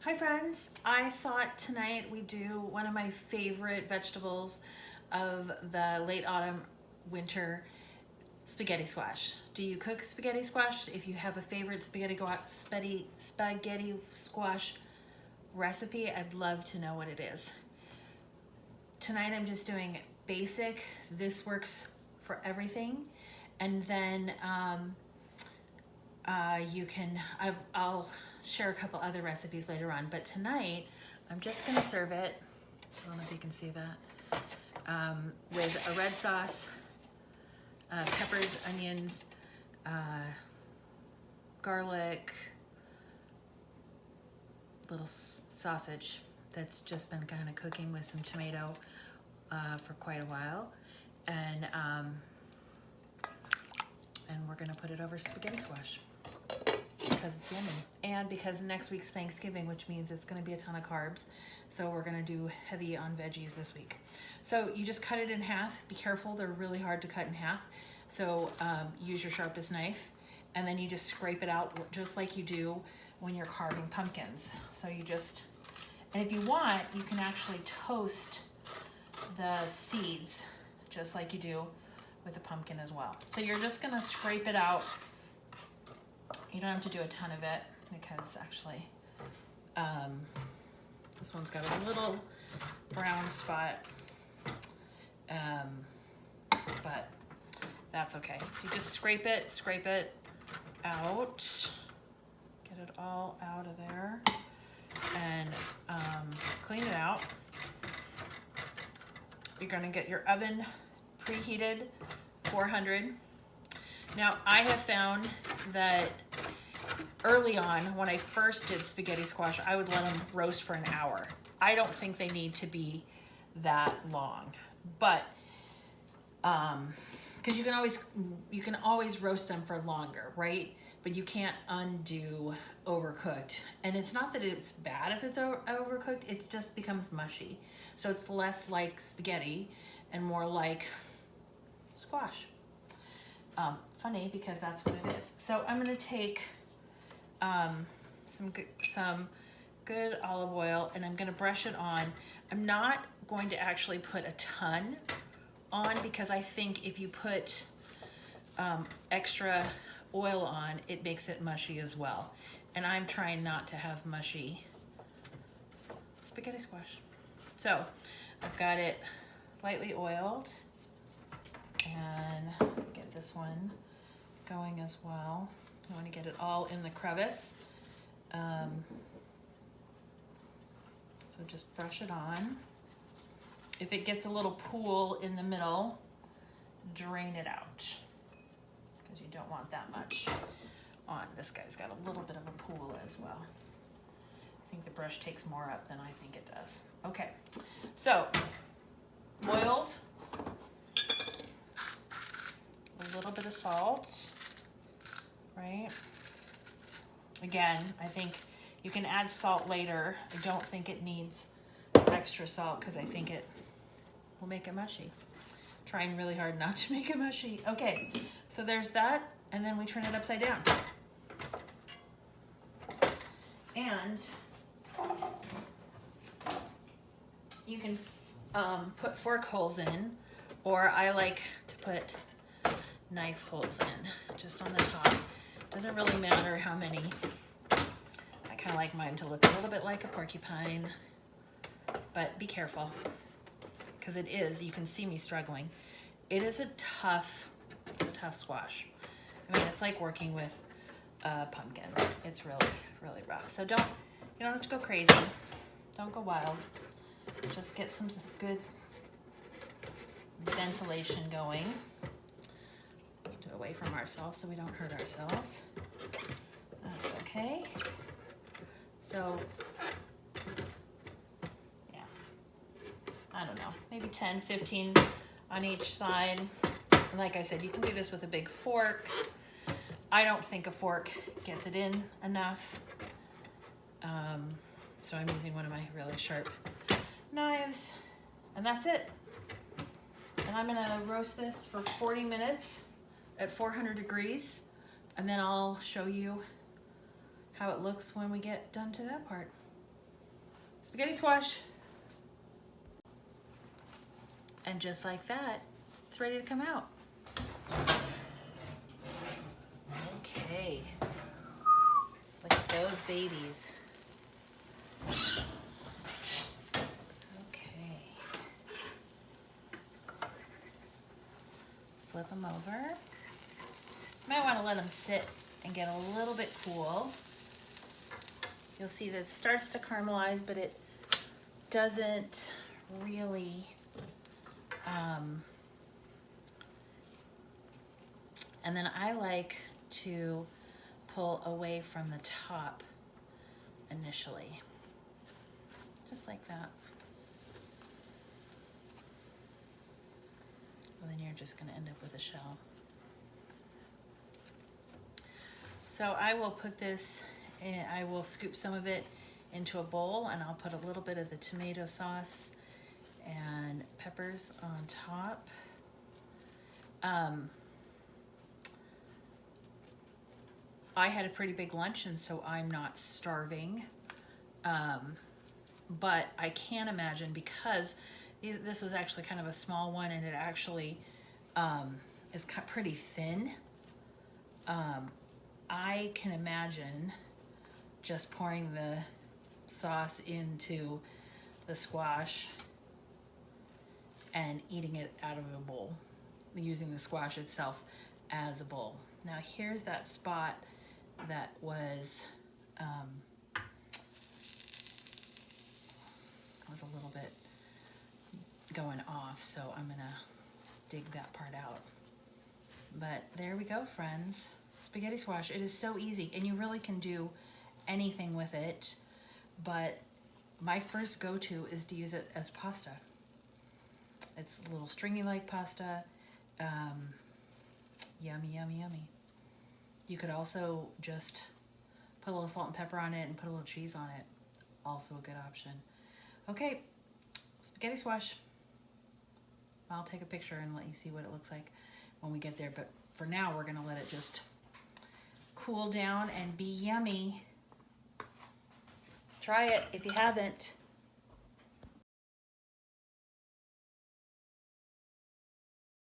Hi friends, I thought tonight we'd do one of my favorite vegetables of the late autumn, winter, spaghetti squash. Do you cook spaghetti squash? If you have a favorite spaghetti squash recipe, I'd love to know what it is. Tonight I'm just doing basic, this works for everything, and then I'll share a couple other recipes later on, but tonight I'm just gonna serve it, I don't know if you can see that, with a red sauce, peppers, onions, garlic, little sausage that's just been kind of cooking with some tomato for quite a while, and we're gonna put it over spaghetti squash because it's yummy, and because next week's Thanksgiving, which means it's going to be a ton of carbs, so we're going to do heavy on veggies this week. So you just cut it in half. Be careful, they're really hard to cut in half, so use your sharpest knife, and then you just scrape it out just like you do when you're carving pumpkins. So you just, and if you want, you can actually toast the seeds just like you do with a pumpkin as well. So you're just going to scrape it out. You don't have to do a ton of it because actually this one's got a little brown spot, but that's okay. So you just scrape it out, get it all out of there, and clean it out. You're gonna get your oven preheated 400. Now I have found that early on, when I first did spaghetti squash, I would let them roast for an hour. I don't think they need to be that long, but because you can always roast them for longer, right? But you can't undo overcooked. And it's not that it's bad if it's overcooked, it just becomes mushy. So it's less like spaghetti and more like squash. Funny because that's what it is. So I'm gonna take some good olive oil, and I'm gonna brush it on. I'm not going to actually put a ton on because I think if you put extra oil on, it makes it mushy as well. And I'm trying not to have mushy spaghetti squash. So I've got it lightly oiled, and get this one going as well. I want to get it all in the crevice. So just brush it on. If it gets a little pool in the middle, drain it out because you don't want that much on. This guy's got a little bit of a pool as well. I think the brush takes more up than I think it does. Okay, so oiled, a little bit of salt, right? Again, I think you can add salt later. I don't think it needs extra salt because I think it will make it mushy. Trying really hard not to make it mushy. Okay, so there's that, and then we turn it upside down. And you can put fork holes in, or I like to put knife holes in, just on the top. Doesn't really matter how many. I kind of like mine to look a little bit like a porcupine, but be careful, because it is, you can see me struggling. It is a tough squash. I mean, it's like working with a pumpkin. It's really, really rough. So you don't have to go crazy. Don't go wild. Just get some good ventilation going. Do away from ourselves so we don't hurt ourselves. That's okay. So, yeah, I don't know, maybe 10, 15 on each side. And like I said, you can do this with a big fork. I don't think a fork gets it in enough. So I'm using one of my really sharp knives, and that's it. And I'm gonna roast this for 40 minutes at 400 degrees, and then I'll show you how it looks when we get done to that part. spaghetti squash. And just like that, it's ready to come out. Okay. Look at those babies. Okay. Flip them over. You might want to let them sit and get a little bit cool. You'll see that it starts to caramelize, but it doesn't really and then I like to pull away from the top initially, just like that. And then you're just going to end up with a shell. So I will put this in, I will scoop some of it into a bowl, and I'll put a little bit of the tomato sauce and peppers on top. I had a pretty big lunch, and so I'm not starving. But I can imagine, because this was actually kind of a small one, and it actually is pretty thin. I can imagine just pouring the sauce into the squash and eating it out of a bowl, using the squash itself as a bowl. Now here's that spot that was a little bit going off, so I'm gonna dig that part out. But there we go, friends. Spaghetti squash. It is so easy, and you really can do anything with it, but my first go-to is to use it as pasta. It's a little stringy like pasta. Yummy, yummy, yummy. You could also just put a little salt and pepper on it and put a little cheese on it. Also a good option. Okay, spaghetti squash. I'll take a picture and let you see what it looks like when we get there, but for now we're gonna let it just cool down and be yummy. Try it if you haven't.